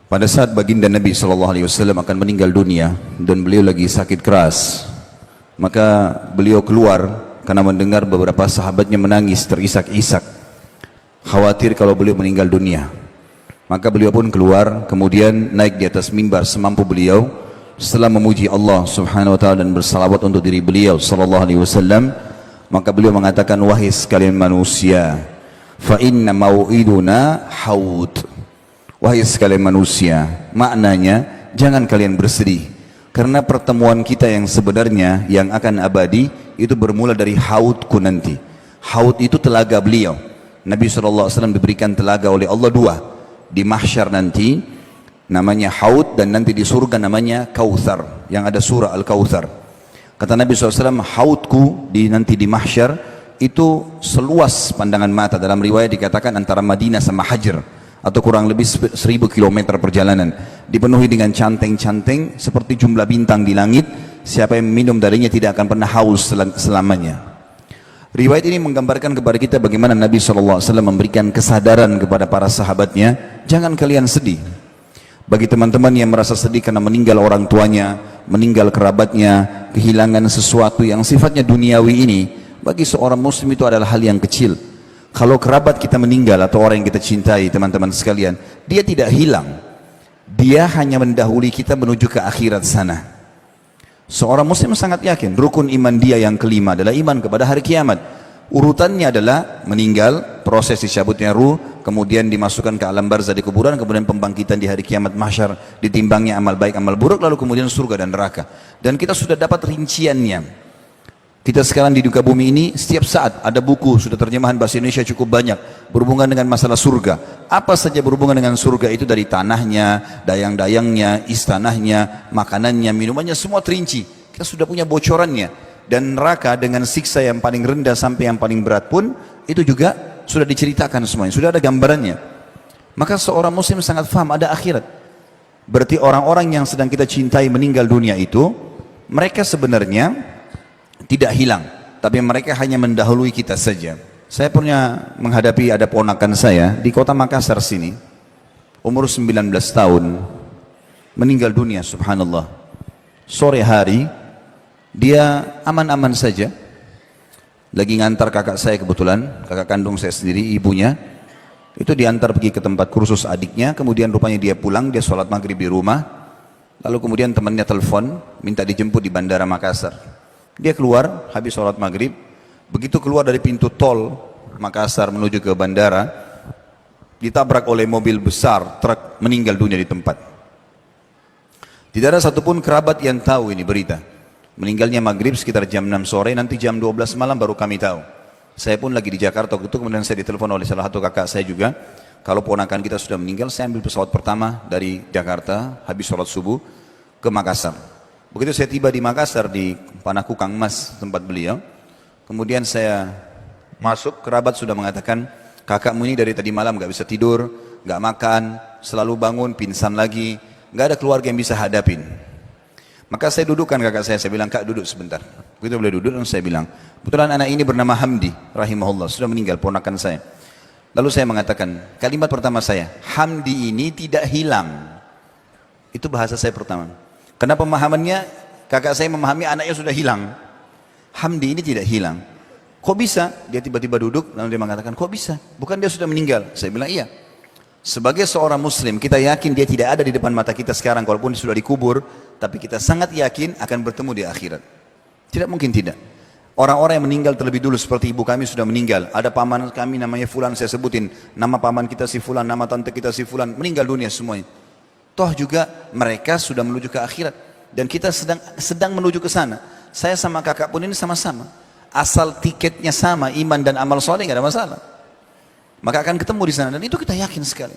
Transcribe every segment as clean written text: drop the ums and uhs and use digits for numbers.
Pada saat baginda Nabi SAW akan meninggal dunia dan beliau lagi sakit keras, maka beliau keluar karena mendengar beberapa sahabatnya menangis terisak-isak, khawatir kalau beliau meninggal dunia. Maka beliau pun keluar, kemudian naik di atas mimbar semampu beliau. Setelah memuji Allah Subhanahu wa taala dan bersalawat untuk diri beliau sallallahu alaihi wasallam, maka beliau mengatakan, wahai sekalian manusia, fa inna mau'iduna haud. Wahai sekalian manusia, maknanya jangan kalian bersedih, karena pertemuan kita yang sebenarnya yang akan abadi itu bermula dari haudku nanti. Haud itu telaga beliau. Nabi SAW diberikan telaga oleh Allah dua, di mahsyar nanti namanya haud, dan nanti di surga namanya kautsar, yang ada surah Al-Kautsar. Kata Nabi SAW, haudku nanti di mahsyar itu seluas pandangan mata. Dalam riwayat dikatakan antara Madinah sama Hajar, atau kurang lebih 1000 km perjalanan, dipenuhi dengan canteng-canteng seperti jumlah bintang di langit. Siapa yang minum darinya tidak akan pernah haus selamanya. Riwayat ini menggambarkan kepada kita bagaimana Nabi SAW memberikan kesadaran kepada para sahabatnya, jangan kalian sedih. Bagi teman-teman yang merasa sedih karena meninggal orang tuanya, meninggal kerabatnya, kehilangan sesuatu yang sifatnya duniawi ini, bagi seorang muslim itu adalah hal yang kecil. Kalau kerabat kita meninggal atau orang yang kita cintai, teman-teman sekalian, dia tidak hilang. Dia hanya mendahului kita menuju ke akhirat sana. Seorang muslim sangat yakin rukun iman dia yang kelima adalah iman kepada hari kiamat. Urutannya adalah meninggal, proses dicabutnya ruh, kemudian dimasukkan ke alam barzah di kuburan, kemudian pembangkitan di hari kiamat mahsyar, ditimbangnya amal baik amal buruk, lalu kemudian surga dan neraka. Dan kita sudah dapat rinciannya. Kita sekarang di duka bumi ini setiap saat ada buku, sudah terjemahan bahasa Indonesia cukup banyak berhubungan dengan masalah surga. Apa saja berhubungan dengan surga itu, dari tanahnya, dayang-dayangnya, istanahnya, makanannya, minumannya, semua terinci. Kita sudah punya bocorannya. Dan neraka dengan siksa yang paling rendah sampai yang paling berat pun itu juga sudah diceritakan semuanya, sudah ada gambarannya. Maka seorang muslim sangat faham ada akhirat. Berarti orang-orang yang sedang kita cintai meninggal dunia itu, mereka sebenarnya tidak hilang, tapi mereka hanya mendahului kita saja. Saya punya menghadapi, ada ponakan saya di kota Makassar sini, umur 19 tahun, meninggal dunia, subhanallah. Sore hari, dia aman-aman saja, lagi ngantar kakak saya, kebetulan kakak kandung saya sendiri, ibunya, itu diantar pergi ke tempat kursus adiknya, kemudian rupanya dia pulang, dia sholat maghrib di rumah, lalu kemudian temannya telepon, minta dijemput di bandara Makassar. Dia keluar habis sholat maghrib, begitu keluar dari pintu tol Makassar menuju ke bandara, ditabrak oleh mobil besar, truk, meninggal dunia di tempat. Tidak ada satupun kerabat yang tahu ini berita. Meninggalnya maghrib sekitar jam 6 sore, nanti jam 12 malam baru kami tahu. Saya pun lagi di Jakarta waktu itu, kemudian saya ditelepon oleh salah satu kakak saya juga, kalau ponakan kita sudah meninggal. Saya ambil pesawat pertama dari Jakarta, habis sholat subuh, ke Makassar. Begitu saya tiba di Makassar, di Panaku Kang Mas, tempat beliau, kemudian saya masuk, kerabat sudah mengatakan, kakakmu ini dari tadi malam gak bisa tidur, gak makan, selalu bangun, pingsan lagi, gak ada keluarga yang bisa hadapin. Maka saya dudukkan kakak saya bilang, kak duduk sebentar. Begitu beliau duduk, dan saya bilang, kebetulan anak ini bernama Hamdi, rahimahullah, sudah meninggal, ponakan saya. Lalu saya mengatakan, kalimat pertama saya, Hamdi ini tidak hilang. Itu bahasa saya pertama. Karena pemahamannya, kakak saya memahami anaknya sudah hilang. Hamdi ini tidak hilang. Kok bisa? Dia tiba-tiba duduk, lalu dia mengatakan, kok bisa? Bukan dia sudah meninggal? Saya bilang, iya. Sebagai seorang muslim, kita yakin dia tidak ada di depan mata kita sekarang, walaupun dia sudah dikubur, tapi kita sangat yakin akan bertemu di akhirat. Tidak mungkin tidak. Orang-orang yang meninggal terlebih dulu, seperti ibu kami sudah meninggal. Ada paman kami namanya Fulan, saya sebutin. Nama paman kita si Fulan, nama tante kita si Fulan, meninggal dunia semuanya. Toh juga mereka sudah menuju ke akhirat, dan kita sedang menuju ke sana. Saya sama kakak pun ini sama-sama, asal tiketnya sama, iman dan amal soleh nggak ada masalah, maka akan ketemu di sana. Dan itu kita yakin sekali.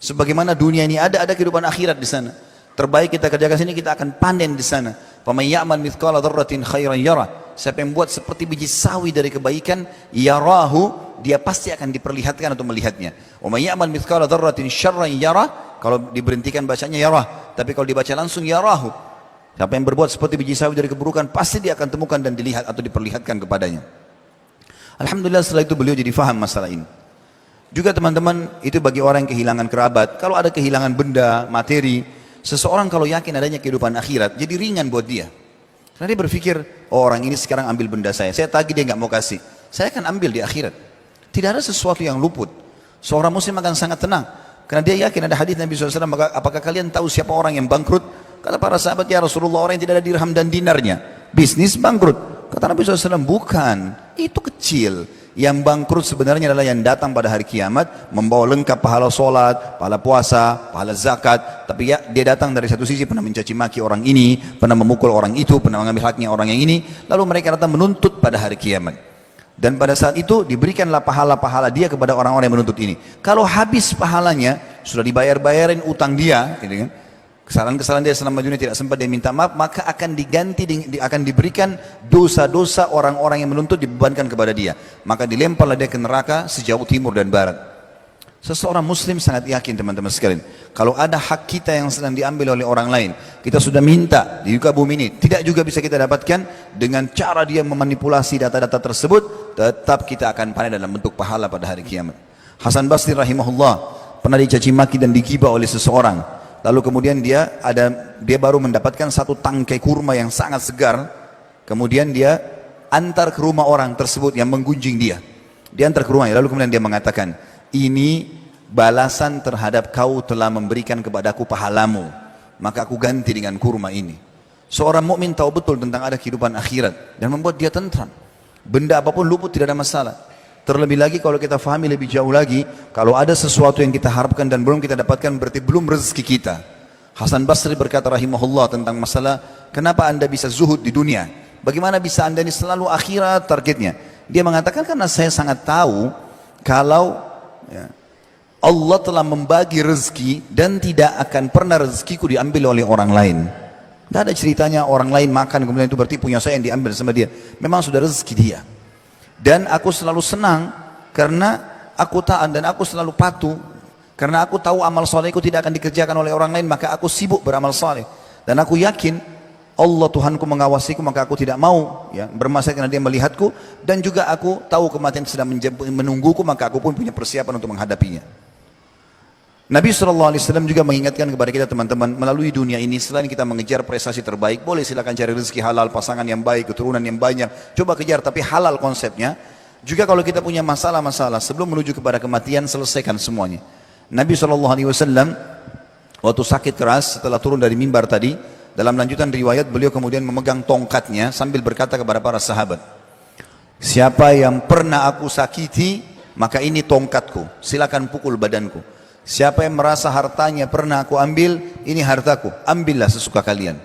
Sebagaimana dunia ini ada kehidupan akhirat di sana. Terbaik kita kerjakan sini, kita akan panen di sana. Faman ya'mal mithqala dzarratin khairan yarah. Siapa yang buat seperti biji sawi dari kebaikan, yarahu, dia pasti akan diperlihatkan atau melihatnya. Wa may ya'mal mithqala dzarratin syarran yarah. Kalau diberhentikan bacanya yarah, tapi kalau dibaca langsung yarahu. Siapa yang berbuat seperti biji sawi dari keburukan, pasti dia akan temukan dan dilihat atau diperlihatkan kepadanya. Alhamdulillah setelah itu beliau jadi faham masalah ini. Juga teman-teman, itu bagi orang yang kehilangan kerabat. Kalau ada kehilangan benda, materi, seseorang kalau yakin adanya kehidupan akhirat, jadi ringan buat dia. Karena dia berpikir, oh orang ini sekarang ambil benda saya tagih dia nggak mau kasih, saya akan ambil di akhirat. Tidak ada sesuatu yang luput. Seorang muslim akan sangat tenang, karena dia yakin ada hadis Nabi SAW, maka apakah kalian tahu siapa orang yang bangkrut? Kata para sahabat, ya Rasulullah, orang yang tidak ada dirham dan dinarnya, bisnis bangkrut. Kata Nabi SAW, bukan, itu kecil. Yang bangkrut sebenarnya adalah yang datang pada hari kiamat membawa lengkap pahala solat, pahala puasa, pahala zakat, tapi ya dia datang dari satu sisi pernah mencaci maki orang ini, pernah memukul orang itu, pernah mengambil haknya orang yang ini, lalu mereka datang menuntut pada hari kiamat. Dan pada saat itu diberikanlah pahala-pahala dia kepada orang-orang yang menuntut ini. Kalau habis pahalanya, sudah dibayar-bayarin utang dia, gitu kan, kesalahan-kesalahan dia selama dunia tidak sempat dia minta maaf, maka akan diganti, akan diberikan dosa-dosa orang-orang yang menuntut dibebankan kepada dia. Maka dilemparlah dia ke neraka sejauh timur dan barat. Seseorang muslim sangat yakin teman-teman sekalian, kalau ada hak kita yang sedang diambil oleh orang lain, kita sudah minta di muka bumi ini, tidak juga bisa kita dapatkan, dengan cara dia memanipulasi data-data tersebut, tetap kita akan panen dalam bentuk pahala pada hari kiamat. Hasan Basri rahimahullah pernah dicaci maki dan digibah oleh seseorang. Lalu kemudian dia baru mendapatkan satu tangkai kurma yang sangat segar. Kemudian dia antar ke rumah orang tersebut yang menggunjing dia. Dia antar ke rumahnya. Lalu kemudian dia mengatakan, ini balasan terhadap kau telah memberikan kepadaku pahalamu, maka aku ganti dengan kurma ini. Seorang mukmin tahu betul tentang ada kehidupan akhirat dan membuat dia tentram. Benda apapun luput tidak ada masalah. Terlebih lagi kalau kita fahami lebih jauh lagi, kalau ada sesuatu yang kita harapkan dan belum kita dapatkan, berarti belum rezeki kita. Hasan Basri berkata rahimahullah tentang masalah, kenapa anda bisa zuhud di dunia? Bagaimana bisa anda ini selalu akhirat targetnya? Dia mengatakan, karena saya sangat tahu kalau ya, Allah telah membagi rezeki dan tidak akan pernah rezekiku diambil oleh orang lain. Tidak ada ceritanya orang lain makan kemudian itu berarti punya saya yang diambil sama dia. Memang sudah rezeki dia. Dan aku selalu senang karena aku taat dan aku selalu patuh, karena aku tahu amal solehku tidak akan dikerjakan oleh orang lain, maka aku sibuk beramal soleh. Dan aku yakin Allah Tuhanku mengawasiku, maka aku tidak mau ya, bermasalah karena dia melihatku. Dan juga aku tahu kematian sedang menungguku, maka aku pun punya persiapan untuk menghadapinya. Nabi SAW juga mengingatkan kepada kita teman-teman, melalui dunia ini selain kita mengejar prestasi terbaik, boleh silakan cari rezeki halal, pasangan yang baik, keturunan yang banyak, coba kejar, tapi halal konsepnya. Juga kalau kita punya masalah-masalah, sebelum menuju kepada kematian, selesaikan semuanya. Nabi SAW waktu sakit keras setelah turun dari mimbar tadi, dalam lanjutan riwayat beliau kemudian memegang tongkatnya sambil berkata kepada para sahabat, siapa yang pernah aku sakiti, maka ini tongkatku, silakan pukul badanku. Siapa yang merasa hartanya pernah aku ambil, ini hartaku, ambillah sesuka kalian.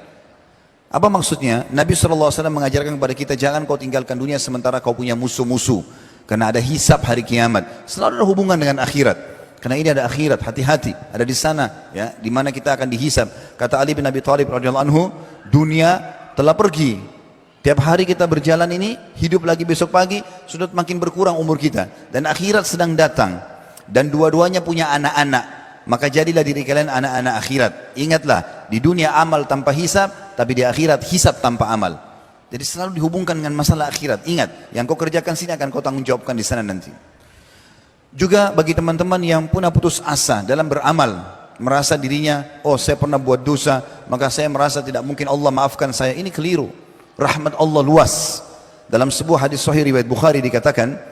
Apa maksudnya? Nabi SAW mengajarkan kepada kita, jangan kau tinggalkan dunia sementara kau punya musuh-musuh. Karena ada hisab hari kiamat. Selalu ada hubungan dengan akhirat. Karena ini ada akhirat, hati-hati. Ada di sana, ya, di mana kita akan dihisab. Kata Ali bin Abi Thalib radhiyallahu anhu, dunia telah pergi. Tiap hari kita berjalan ini, hidup lagi besok pagi, sudah makin berkurang umur kita. Dan akhirat sedang datang. Dan dua-duanya punya anak-anak, maka jadilah diri kalian anak-anak akhirat. Ingatlah, di dunia amal tanpa hisab, tapi di akhirat hisab tanpa amal. Jadi selalu dihubungkan dengan masalah akhirat. Ingat, yang kau kerjakan sini akan kau tanggung jawabkan di sana nanti. Juga bagi teman-teman yang pernah putus asa dalam beramal, merasa dirinya, oh saya pernah buat dosa, maka saya merasa tidak mungkin Allah maafkan saya. Ini keliru. Rahmat Allah luas. Dalam sebuah hadis sahih riwayat Bukhari dikatakan,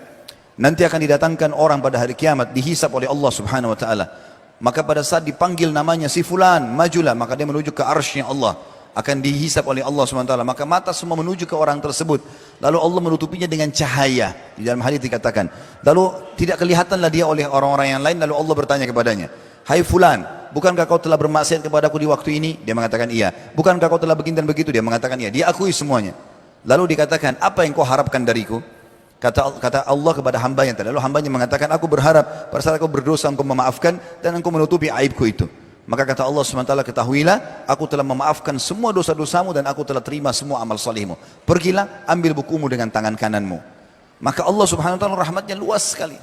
nanti akan didatangkan orang pada hari kiamat, dihisap oleh Allah subhanahu wa ta'ala. Maka pada saat dipanggil namanya si fulan, majulah, maka dia menuju ke arsy Allah, akan dihisap oleh Allah subhanahu wa ta'ala. Maka mata semua menuju ke orang tersebut, lalu Allah menutupinya dengan cahaya. Di dalam hadis dikatakan, lalu tidak kelihatanlah dia oleh orang-orang yang lain. Lalu Allah bertanya kepadanya, hai fulan, bukankah kau telah bermaksiat kepadaku di waktu ini? Dia mengatakan iya. Bukankah kau telah begini dan begitu? Dia mengatakan iya. Dia akui semuanya. Lalu dikatakan, apa yang kau harapkan dariku? Kata Allah kepada hambanya, lalu hambanya mengatakan, aku berharap pada saat aku berdosa engkau memaafkan dan engkau menutupi aibku itu. Maka kata Allah SWT, ketahuilah aku telah memaafkan semua dosa-dosamu dan aku telah terima semua amal salihmu. Pergilah, ambil bukumu dengan tangan kananmu. Maka Allah Subhanahu wa ta'ala rahmatnya luas sekali.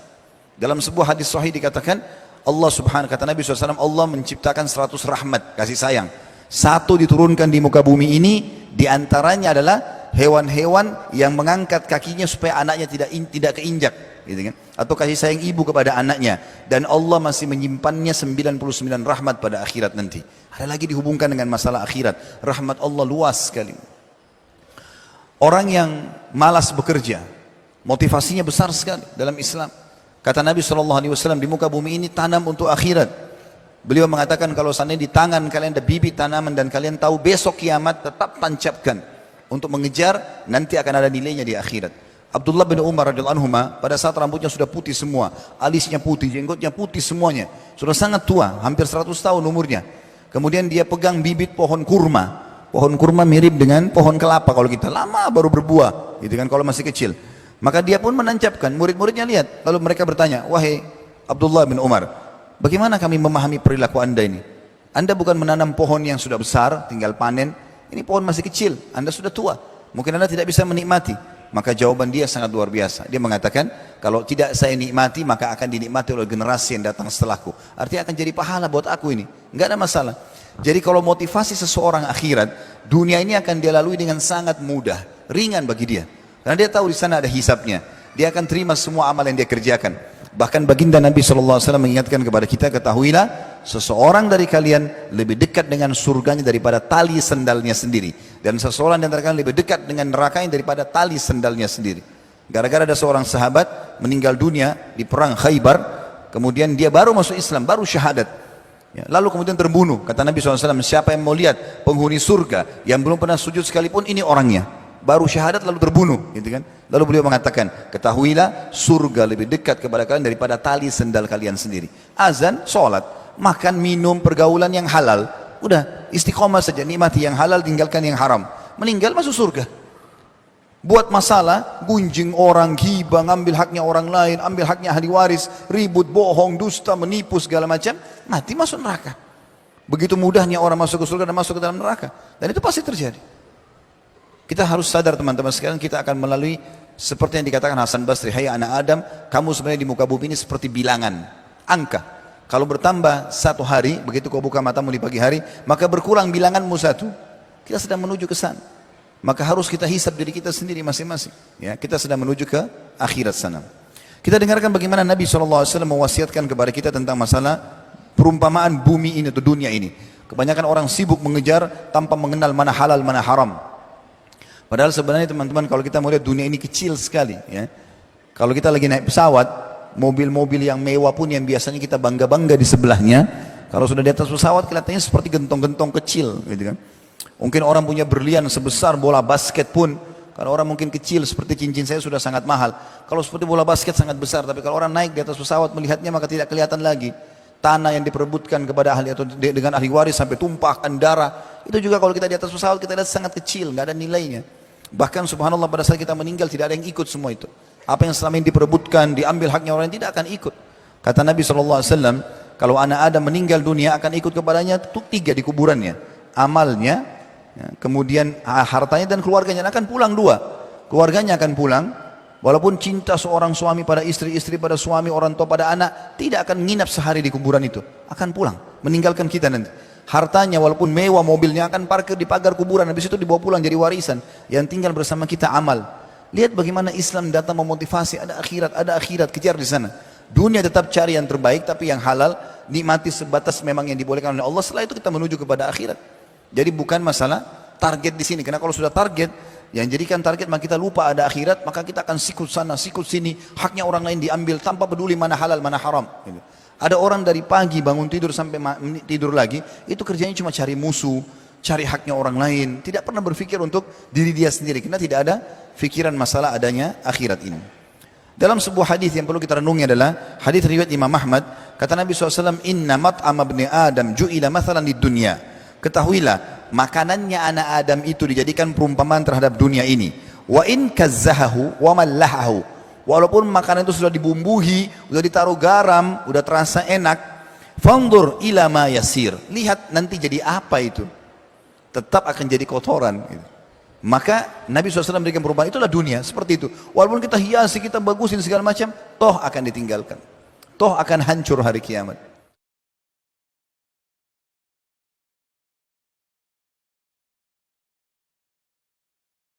Dalam sebuah hadis sahih dikatakan, Allah Subhanahu, kata Nabi SAW, Allah menciptakan 100 rahmat, kasih sayang. Satu diturunkan di muka bumi ini, diantaranya adalah hewan-hewan yang mengangkat kakinya supaya anaknya tidak keinjak. gitu kan? Atau kasih sayang ibu kepada anaknya, dan Allah masih menyimpannya 99 rahmat pada akhirat nanti. Ada lagi dihubungkan dengan masalah akhirat, rahmat Allah luas sekali. Orang yang malas bekerja, motivasinya besar sekali dalam Islam. Kata Nabi SAW, di muka bumi ini tanam untuk akhirat. Beliau mengatakan kalau seandainya di tangan kalian ada bibit tanaman dan kalian tahu besok kiamat, tetap tancapkan untuk mengejar, nanti akan ada nilainya di akhirat. Abdullah bin Umar radhiyallahu anhu pada saat rambutnya sudah putih semua, alisnya putih, jenggotnya putih semuanya, sudah sangat tua, hampir 100 tahun umurnya. Kemudian dia pegang bibit pohon kurma. Pohon kurma mirip dengan pohon kelapa kalau kita, lama baru berbuah, gitu kan kalau masih kecil. Maka dia pun menancapkan, murid-muridnya lihat, lalu mereka bertanya, wahai Abdullah bin Umar, bagaimana kami memahami perilaku anda ini? Anda bukan menanam pohon yang sudah besar, tinggal panen. Ini pohon masih kecil, anda sudah tua. Mungkin anda tidak bisa menikmati. Maka jawaban dia sangat luar biasa. Dia mengatakan, kalau tidak saya nikmati, maka akan dinikmati oleh generasi yang datang setelahku. Artinya akan jadi pahala buat aku ini. Enggak ada masalah. Jadi kalau motivasi seseorang akhirat, dunia ini akan dia lalui dengan sangat mudah, ringan bagi dia. Karena dia tahu di sana ada hisabnya. Dia akan terima semua amal yang dia kerjakan. Bahkan baginda Nabi SAW mengingatkan kepada kita, ketahuilah seseorang dari kalian lebih dekat dengan surganya daripada tali sendalnya sendiri, dan seseorang di antara kalian lebih dekat dengan nerakanya daripada tali sendalnya sendiri. Gara-gara ada seorang sahabat meninggal dunia di perang Khaybar, kemudian dia baru masuk Islam, baru syahadat, ya, lalu kemudian terbunuh. Kata Nabi SAW, siapa yang mau lihat penghuni surga yang belum pernah sujud sekalipun, ini orangnya. Baru syahadat lalu terbunuh, gitu kan? Lalu beliau mengatakan, ketahuilah surga lebih dekat kepada kalian daripada tali sendal kalian sendiri. Azan, sholat, makan, minum, pergaulan yang halal, udah istiqomah saja, nikmati yang halal, tinggalkan yang haram. Meninggal masuk surga. Buat masalah, gunjing orang, ghibah, ngambil haknya orang lain, ambil haknya ahli waris, ribut, bohong, dusta, menipu segala macam, mati masuk neraka. Begitu mudahnya orang masuk ke surga dan masuk ke dalam neraka, dan itu pasti terjadi. Kita harus sadar teman-teman sekalian, kita akan melalui seperti yang dikatakan Hasan Basri, hai anak Adam, kamu sebenarnya di muka bumi ini seperti bilangan, angka. Kalau bertambah satu hari, begitu kau buka matamu di pagi hari, maka berkurang bilanganmu satu. Kita sedang menuju ke sana. Maka harus kita hisab diri kita sendiri masing-masing. Ya, kita sedang menuju ke akhirat sana. Kita dengarkan bagaimana Nabi SAW mewasiatkan kepada kita tentang masalah perumpamaan bumi ini atau dunia ini. Kebanyakan orang sibuk mengejar tanpa mengenal mana halal, mana haram. Padahal sebenarnya teman-teman, kalau kita melihat dunia ini kecil sekali, ya. Kalau kita lagi naik pesawat, mobil-mobil yang mewah pun yang biasanya kita bangga-bangga di sebelahnya, kalau sudah di atas pesawat kelihatannya seperti gentong-gentong kecil, gitu kan. Mungkin orang punya berlian sebesar bola basket pun, kalau orang mungkin kecil seperti cincin saya sudah sangat mahal. Kalau seperti bola basket sangat besar, tapi kalau orang naik di atas pesawat melihatnya maka tidak kelihatan lagi. Tanah yang diperebutkan kepada ahli atau dengan ahli waris sampai tumpahkan darah, itu juga kalau kita di atas pesawat kita lihat sangat kecil, nggak ada nilainya. Bahkan subhanallah pada saat kita meninggal tidak ada yang ikut semua itu. Apa yang selama ini diperebutkan, diambil haknya orang yang tidak akan ikut. Kata Nabi SAW, kalau anak Adam meninggal dunia akan ikut kepadanya itu 3 di kuburannya. Amalnya, ya, kemudian hartanya dan keluarganya akan pulang 2. Keluarganya akan pulang, walaupun cinta seorang suami pada istri, istri pada suami, orang tua pada anak, tidak akan nginap sehari di kuburan itu. Akan pulang, meninggalkan kita nanti. Hartanya walaupun mewah, mobilnya akan parkir di pagar kuburan, habis itu dibawa pulang jadi warisan. Yang tinggal bersama kita amal. Lihat bagaimana Islam datang memotivasi, ada akhirat, kejar di sana. Dunia tetap cari yang terbaik, tapi yang halal, nikmati sebatas memang yang dibolehkan oleh Allah. Setelah itu kita menuju kepada akhirat. Jadi bukan masalah target di sini, karena kalau sudah target, yang jadikan target maka kita lupa ada akhirat, maka kita akan sikut sana, sikut sini, haknya orang lain diambil tanpa peduli mana halal, mana haram. Ada orang dari pagi bangun tidur sampai tidur lagi, itu kerjanya cuma cari musuh, cari haknya orang lain, tidak pernah berpikir untuk diri dia sendiri, karena tidak ada fikiran masalah adanya akhirat ini. Dalam sebuah hadis yang perlu kita renungi adalah hadis riwayat Imam Ahmad, kata Nabi SAW, inna mat'am ibni Adam ju'ila mathalan di dunia. Ketahuilah, makanannya anak Adam itu dijadikan perumpamaan terhadap dunia ini. Wa in kazzahahu wa mallahahu. Walaupun makanan itu sudah dibumbuhi, sudah ditaruh garam, sudah terasa enak, fandur ila ma yasir. Lihat nanti jadi apa itu. Tetap akan jadi kotoran. Maka Nabi SAW memberikan perumpamaan, itulah dunia, seperti itu. Walaupun kita hiasi, kita bagusin segala macam, toh akan ditinggalkan. Toh akan hancur hari kiamat.